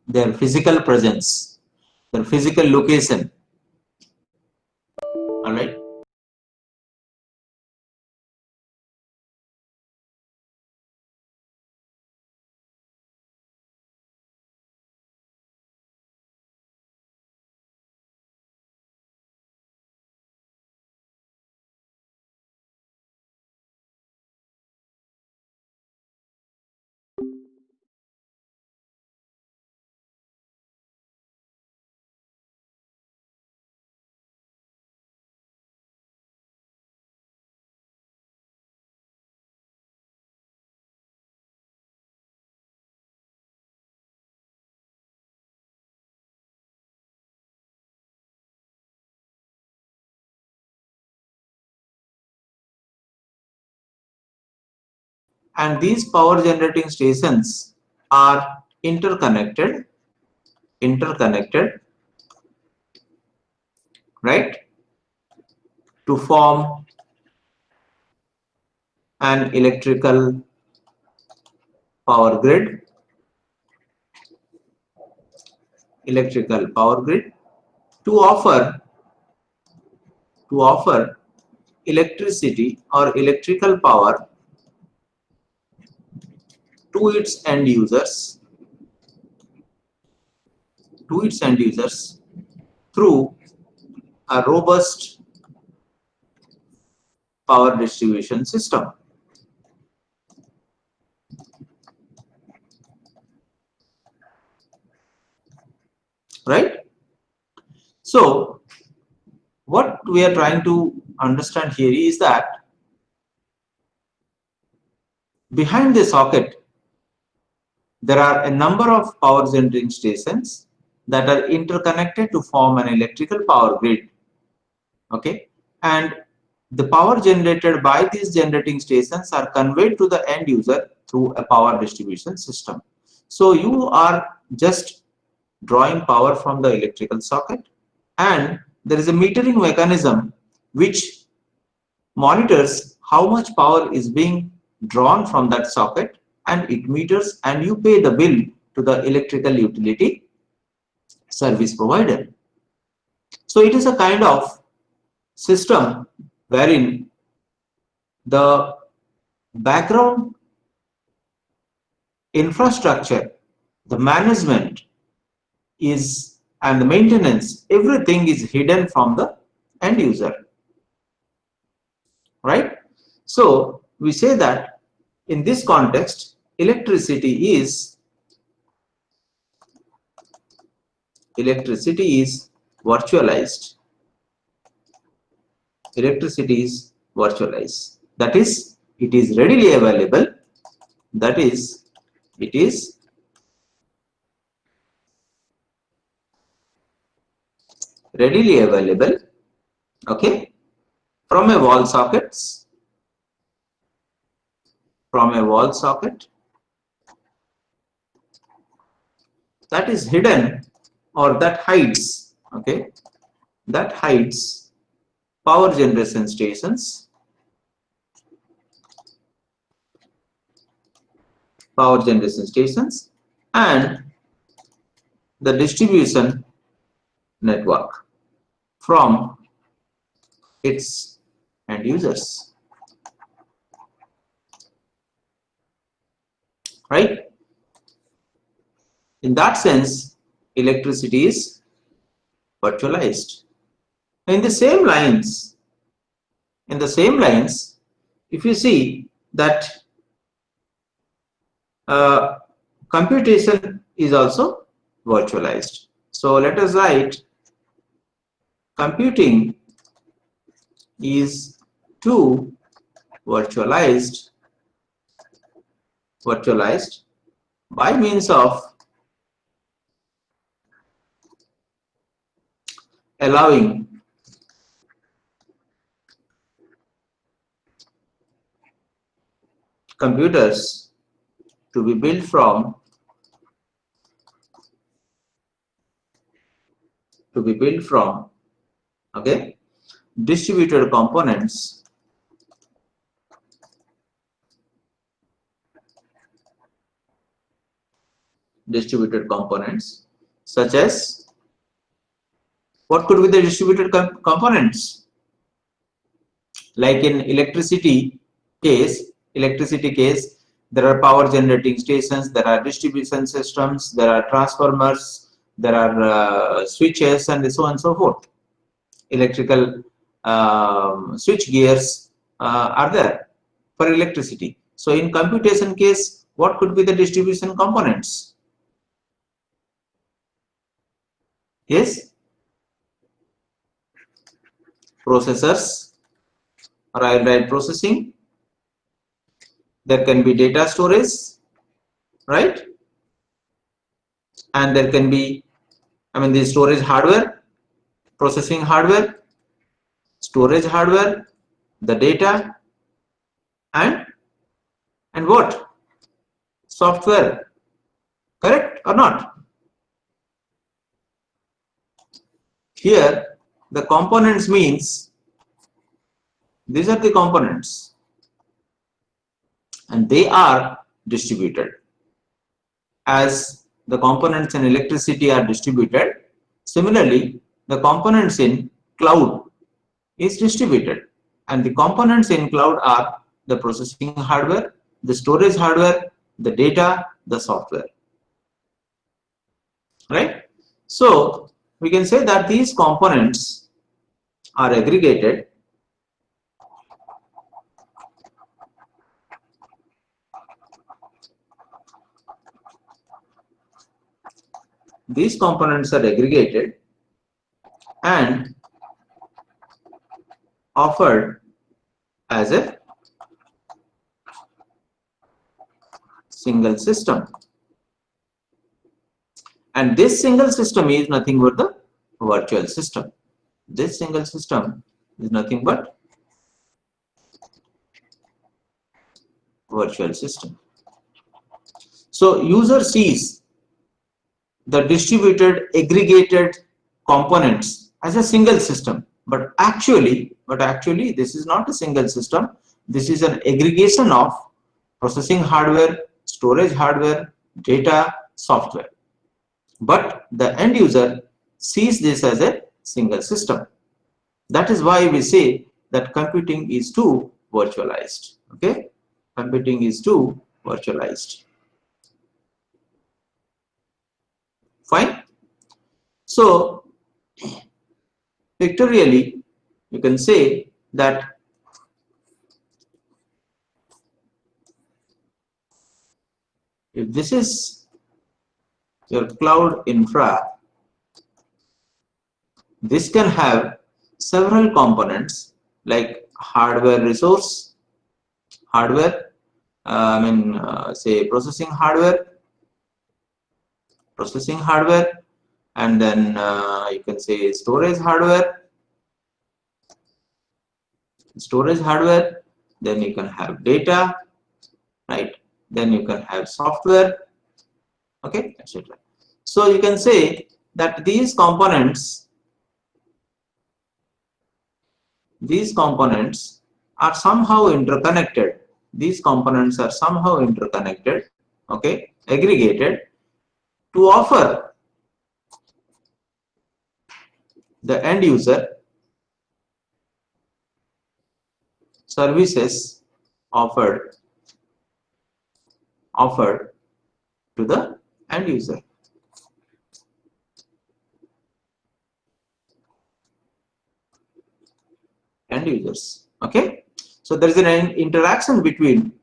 their physical presence, their physical location. All right. And these power generating stations are interconnected, right, to form an electrical power grid, to offer electricity or electrical power to its end users, through a robust power distribution system. Right? So what we are trying to understand here is that behind the socket there are a number of power generating stations that are interconnected to form an electrical power grid. Okay, and the power generated by these generating stations are conveyed to the end user through a power distribution system. So you are just drawing power from the electrical socket, and there is a metering mechanism which monitors how much power is being drawn from that socket, and it meters, and you pay the bill to the electrical utility service provider. So it is a kind of system wherein the background infrastructure, the management is, and the maintenance, everything is hidden from the end user. Right? So we say that in this context, electricity is virtualized. Electricity is virtualized. That is, it is readily available. That is, it is readily available. Okay, from a wall socket, that is hidden, or that hides. Okay, that hides power generation stations, and the distribution network from its end users. Right? In that sense, electricity is virtualized. In the same lines, if you see that computation is also virtualized. So let us write computing is too virtualized by means of allowing computers to be built from okay, distributed components distributed components, such as what could be the distributed components? Like in electricity case, there are power generating stations, there are distribution systems, there are transformers, there are switches, and so on and so forth. Electrical switch gears are there for electricity. So in computation case, what could be the distribution components? Yes, processors, right processing. There can be data storage, right? And there can be, the storage hardware, processing hardware, storage hardware, the data, and what? Software. Correct or not? Here, the components means these are the components, and they are distributed. As the components in electricity are distributed, similarly, the components in cloud is distributed, and the components in cloud are the processing hardware, the storage hardware, the data, the software, right? So we can say that these components are aggregated and offered as a single system, and this single system is nothing but the virtual system. This single system is nothing but virtual system. So user sees the distributed aggregated components as a single system, but actually this is not a single system. This is an aggregation of processing hardware, storage hardware, data, software, but the end user sees this as a single system. That is why we say that computing is too virtualized. Okay, computing is too virtualized. Fine. So pictorially, you can say that if this is your cloud infra, this can have several components like hardware resource, hardware, say processing hardware, and then you can say storage hardware, then you can have data, right? Then you can have software, okay, etc. So you can say that these components are somehow interconnected. Okay, aggregated to offer the end user services offered to the end user. Okay, so there is an interaction between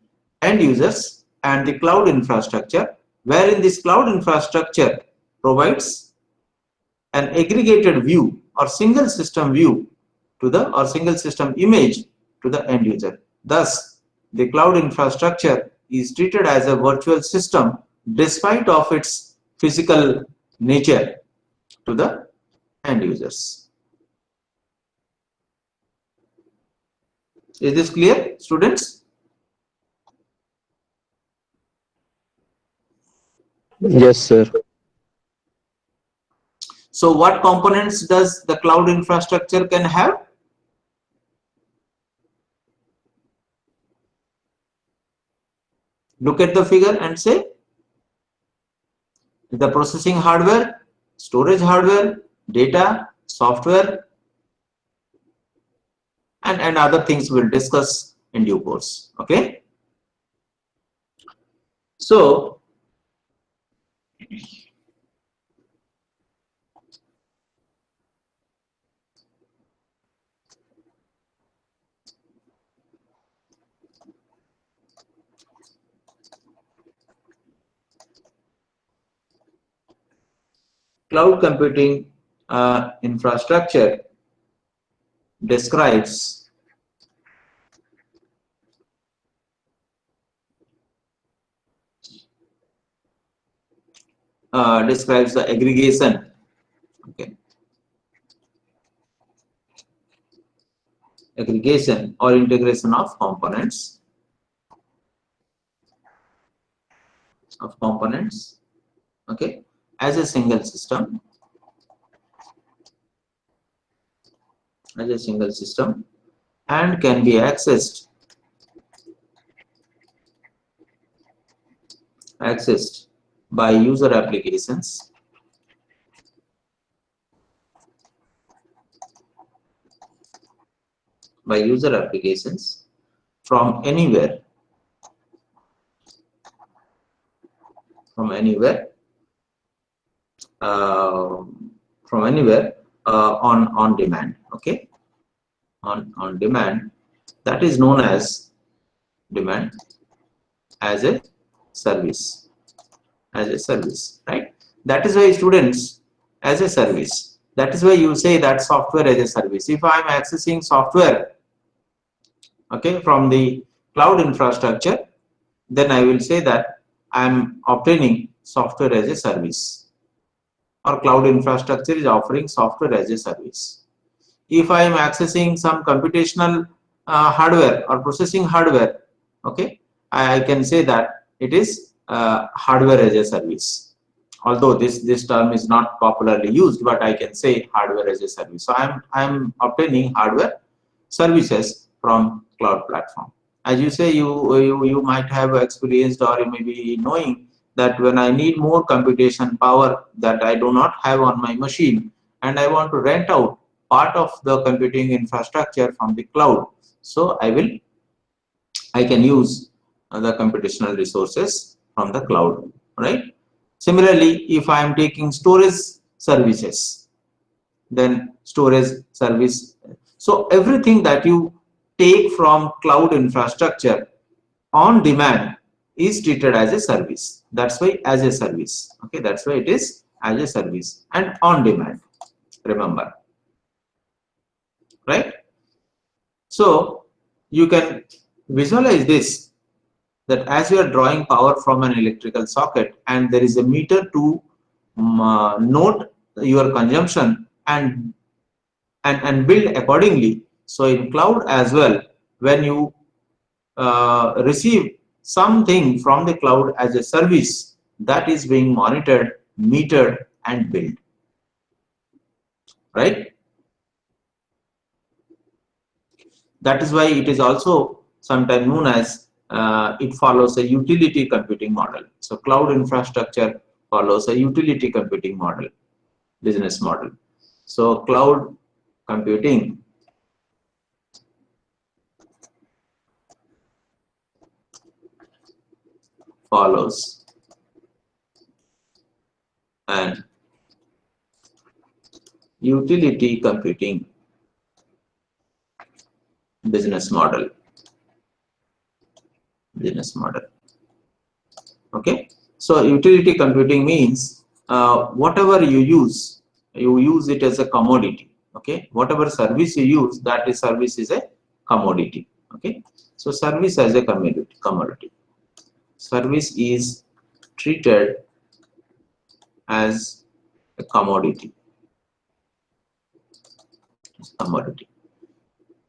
end users and the cloud infrastructure, wherein this cloud infrastructure provides an aggregated view or single system view to the or single system image to the end user. Thus, the cloud infrastructure is treated as a virtual system despite of its physical nature to the end users. Is this clear, students? Yes, sir. So what components does the cloud infrastructure can have? Look at the figure and say, The processing hardware, storage hardware, data, software, and other things we'll discuss in due course. Okay. So cloud computing infrastructure describes describes the aggregation, okay, aggregation or integration of components, okay, as a single system, and can be accessed by user applications from anywhere uh, on demand, okay, on demand. That is known as demand as a service, right? That is why students, as a service, that is why you say that software as a service. If I am accessing software, okay, from the cloud infrastructure, then I will say that I am obtaining software as a service, or cloud infrastructure is offering software as a service. If I am accessing some computational hardware or processing hardware, okay, I can say that it is hardware as a service. Although this term is not popularly used, but I can say hardware as a service. So I'm obtaining hardware services from cloud platform. As you say, you might have experienced, or you may be knowing that when I need more computation power that I do not have on my machine, and I want to rent out part of the computing infrastructure from the cloud, so I can use the computational resources from the cloud, right? Similarly, if I am taking storage services, then storage service. So everything that you take from cloud infrastructure on demand is treated as a service. That's why as a service. Okay, that's why it is as a service and on demand. Remember, right? So you can visualize this, that as you are drawing power from an electrical socket and there is a meter to note your consumption and build accordingly. So in cloud as well, when you receive something from the cloud as a service, that is being monitored, metered, and billed, right? That is why it is also sometimes known as it follows a utility computing model. So cloud infrastructure follows a utility computing model, business model. So cloud computing follows an utility computing business model. Okay, so utility computing means whatever you use it as a commodity. Okay, whatever service you use, that is service is a commodity. Okay, so service as a commodity. Service is treated as a commodity.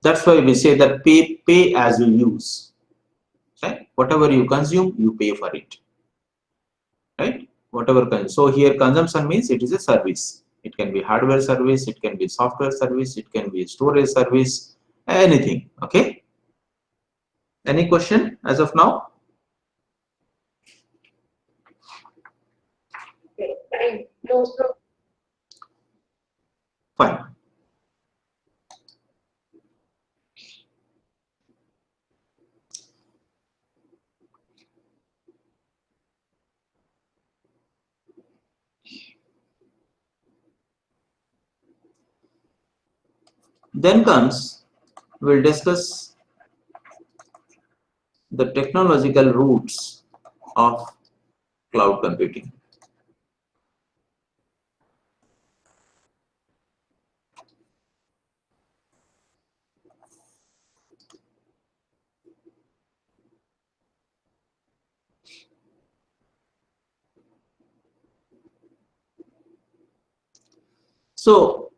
That's why we say that pay as you use. Right? Whatever you consume, you pay for it. Right? Whatever. So here consumption means it is a service. It can be hardware service, it can be software service, it can be storage service, anything. Okay. Any question as of now? Fine. Then comes, we'll discuss the technological roots of cloud computing. So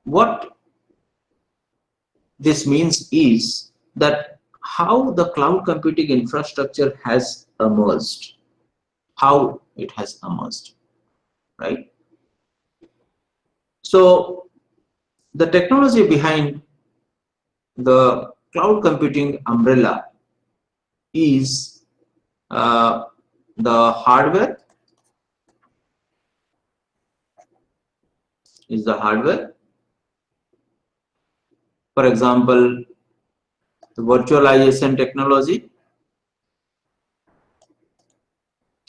what this means is that how the cloud computing infrastructure has emerged, how it has emerged, right? So the technology behind the cloud computing umbrella is the hardware, For example, the virtualization technology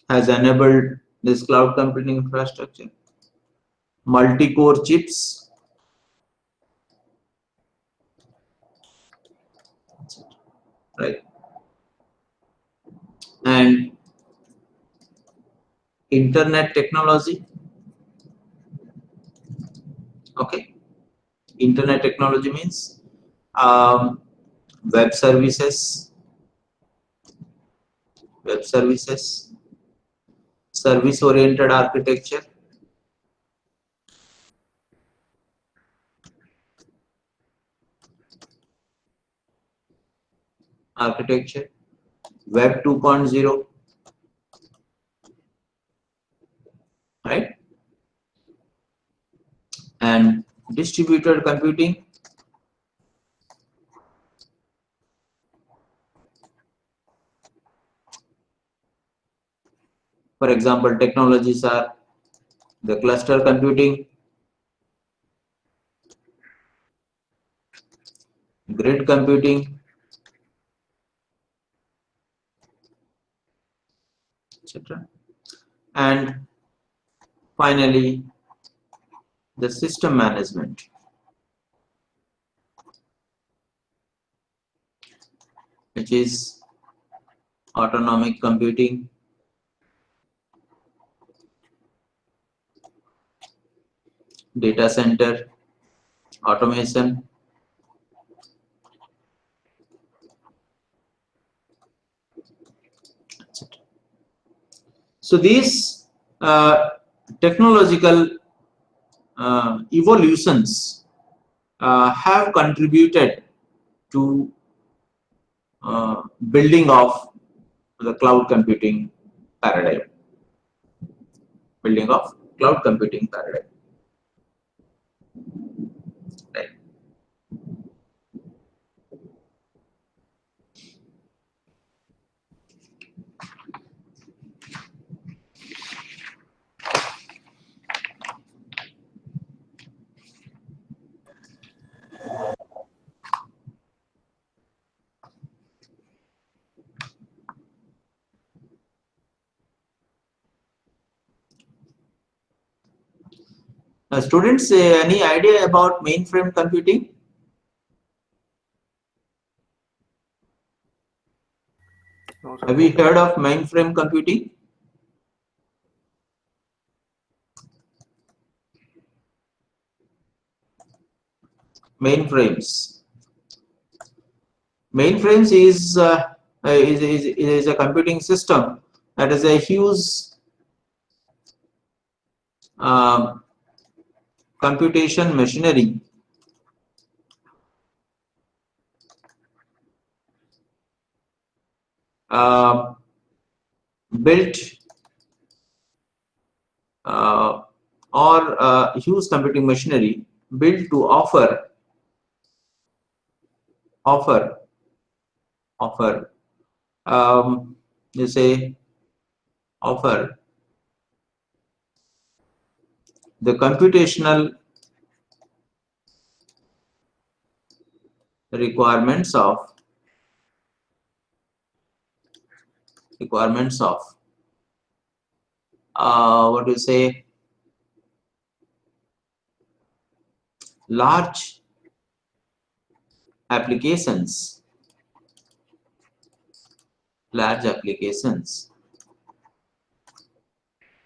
has enabled this cloud computing infrastructure. Multi-core chips, right? And internet technology. Okay, internet technology means um, web services, service-oriented architecture, Web 2.0, right? And distributed computing, for example, technologies are the cluster computing, grid computing, etc. And finally, the system management, which is autonomic computing, data center automation, etc. So these technological evolutions have contributed to building of the cloud computing paradigm. Building of cloud computing paradigm. Right. Students, any idea about mainframe computing? No, sir. Have you heard of mainframe computing? Mainframes. Mainframes is a computing system that is a huge um, computation machinery uh, built or huge computing machinery built to offer um, you say offer the computational requirements of what do you say, large applications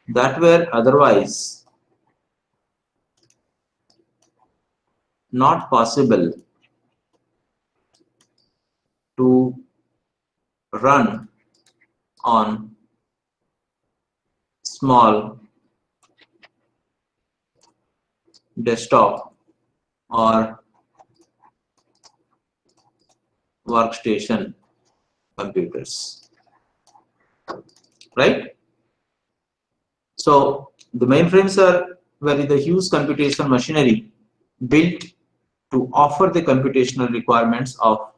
that were otherwise not possible to run on small desktop or workstation computers, right? So the mainframes were the huge computation machinery built to offer the computational requirements of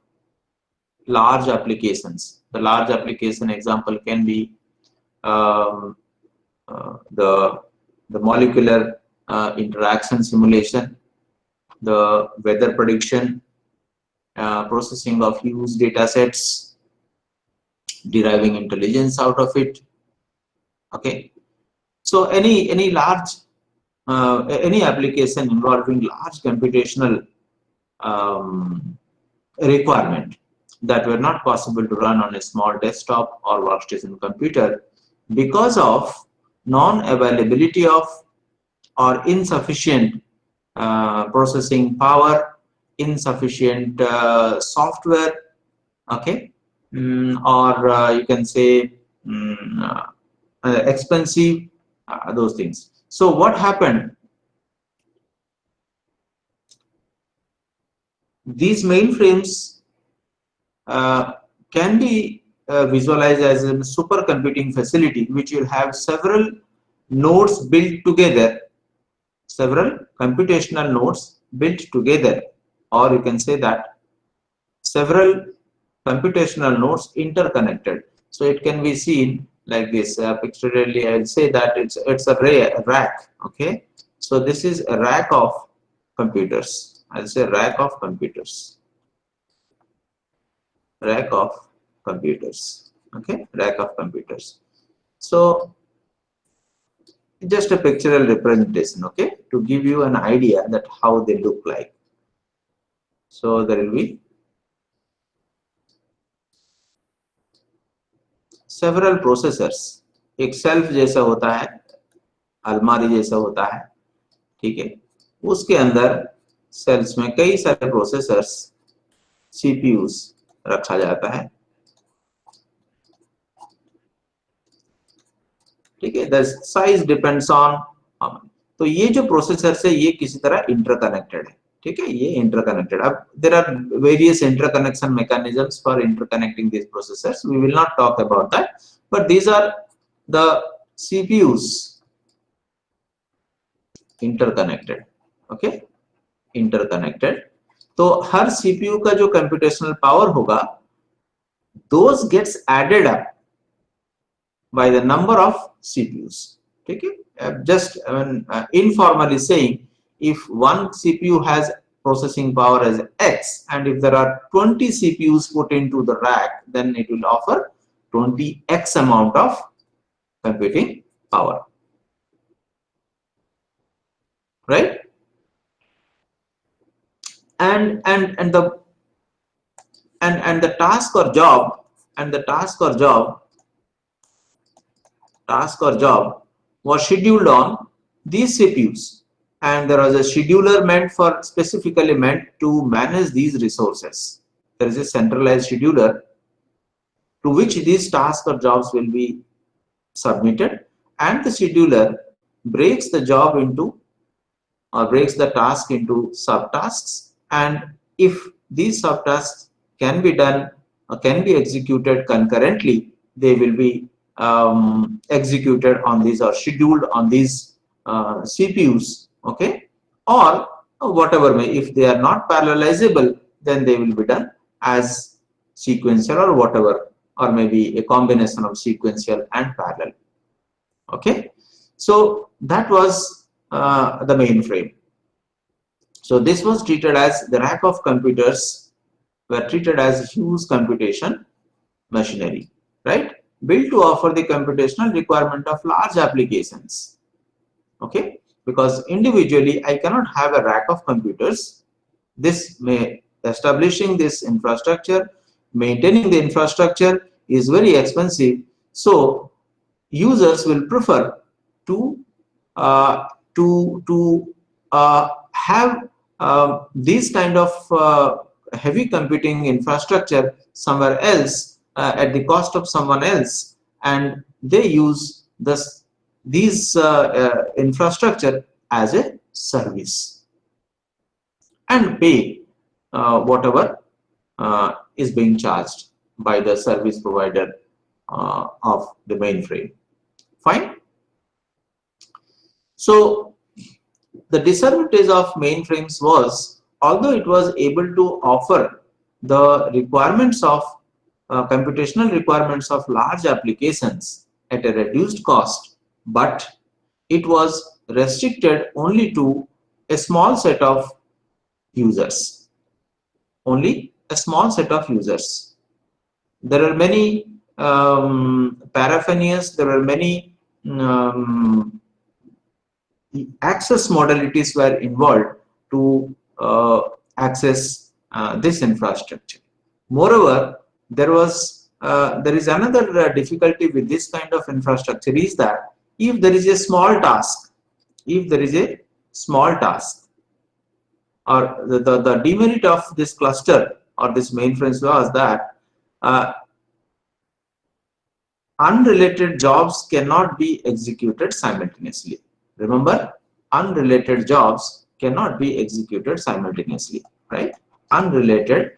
large applications. The large application example can be um, the molecular interaction simulation, the weather prediction, processing of huge data sets, deriving intelligence out of it. Okay, so any large any application involving large computational requirement that were not possible to run on a small desktop or workstation computer because of non-availability of or insufficient processing power, insufficient software, okay, or you can say expensive, those things. So what happened? These mainframes can be visualized as a supercomputing facility which will have several nodes built together, several computational nodes built together, or you can say that several computational nodes interconnected. So it can be seen like this. Pictorially, I will say that it's a rack. Okay, so this is a rack of computers. I'll say rack of computers. Rack of computers. Okay, rack of computers. So just a pictorial representation. Okay, to give you an idea that how they look like. So there will be several processors. एक self जैसा होता है, अलमारी जैसा होता है, ठीक है, उसके अंदर सेल्स में कई सारे प्रोसेसर्स, सीपीयूज रखा जाता है, ठीक है, द साइज डिपेंड्स ऑन, तो ये जो प्रोसेसर है ये किसी तरह इंटरकनेक्टेड है, ठीक है, ये इंटरकनेक्टेड. अब there are various interconnection mechanisms for interconnecting this processors, we will not talk about that, but these are the CPUs interconnected. Okay, interconnected. तो हर सीपीयू का जो कंप्यूटेशनल पावर होगा, those gets added up by the number of CPUs. Okay, just informally saying, if one CPU has processing power as X, and if there are 20 CPUs put into the rack, then it will offer 20x amount of computing power, right? And the task or job was scheduled on these CPUs, and there was a scheduler specifically meant to manage these resources. There is a centralized scheduler to which these tasks or jobs will be submitted, and the scheduler breaks the job into, or breaks the task into subtasks, and if these subtasks can be done or can be executed concurrently, they will be executed on these or scheduled on these CPUs, okay, or whatever may, if they are not parallelizable, then they will be done as sequential or whatever, or maybe a combination of sequential and parallel. Okay, so that was the mainframe. So this was treated as the rack of computers were treated as huge computation machinery, right? Built to offer the computational requirement of large applications. Okay, because individually I cannot have a rack of computers. This may establishing this infrastructure, maintaining the infrastructure is very expensive. So users will prefer to uh, have these kind of heavy computing infrastructure somewhere else at the cost of someone else, and they use these infrastructure as a service and pay whatever is being charged by the service provider of the mainframe. Fine. So the disadvantage of mainframes was, although it was able to offer the requirements of computational requirements of large applications at a reduced cost, but it was restricted only to a small set of users. Only a small set of users. There are many paraphernals, there are many access modalities were involved to access this infrastructure. Moreover, there is another difficulty with this kind of infrastructure is that if there is a small task, if there is a small task, or the demerit of this cluster or this mainframe was that uh, unrelated jobs cannot be executed simultaneously. Remember, unrelated jobs cannot be executed simultaneously, right? Unrelated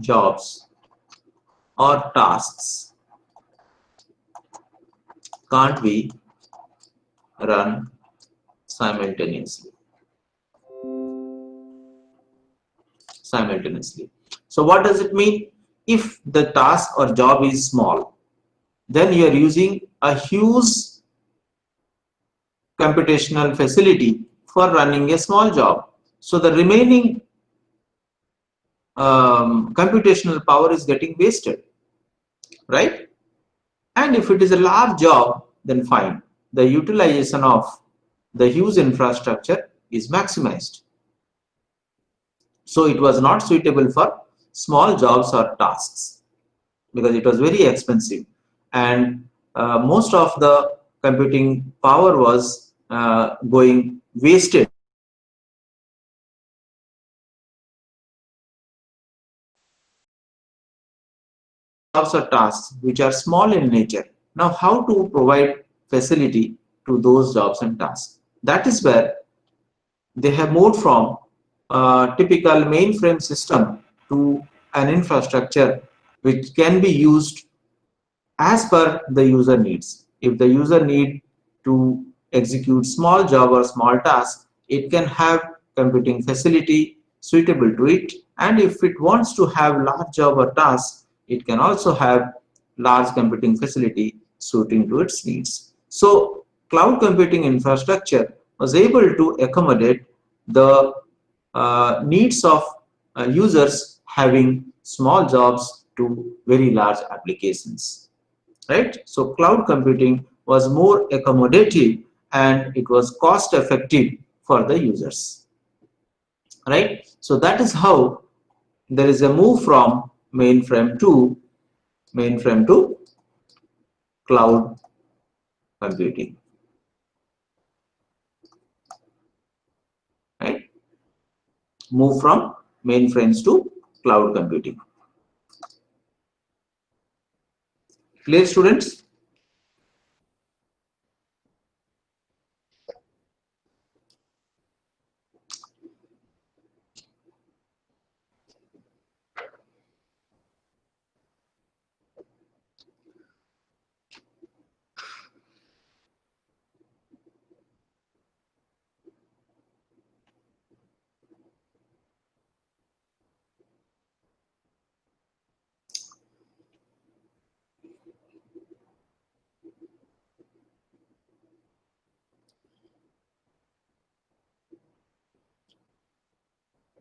jobs or tasks can't be run simultaneously. So what does it mean? If the task or job is small, then you are using a huge computational facility for running a small job. So the remaining computational power is getting wasted, right? And if it is a large job, then fine. The utilization of the huge infrastructure is maximized. So it was not suitable for small jobs or tasks because it was very expensive, and most of the computing power was going wasted jobs or tasks which are small in nature. Now, how to provide facility to those jobs and tasks? That is where they have moved from typical mainframe system to an infrastructure which can be used as per the user needs. If the user need to execute small job or small task, it can have computing facility suitable to it. And if it wants to have large job or task, it can also have large computing facility suiting to its needs. So cloud computing infrastructure was able to accommodate the needs of users having small jobs to very large applications, right? So cloud computing was more accommodative and it was cost effective for the users, right? So that is how there is a move from mainframe to cloud computing, right? Move from mainframes to cloud computing. Clear, students?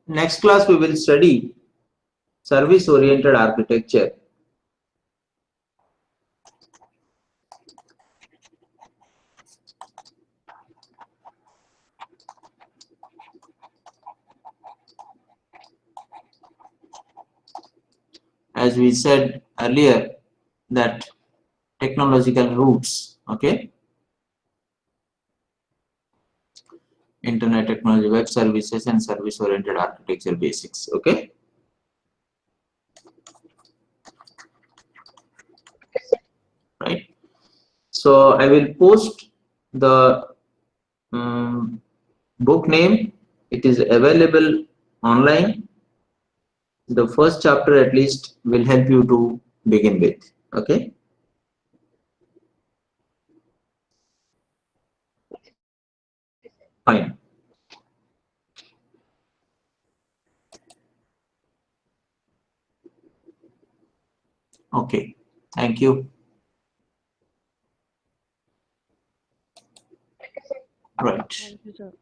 next class we will study service oriented architecture. As we said earlier, that technological roots, okay, internet technology, web services, and service oriented architecture basics, okay. Right. So I will post the book name. It is available online. The first chapter at least will help you to begin with, okay. Fine. Okay. Thank you. Right. Thank you, sir.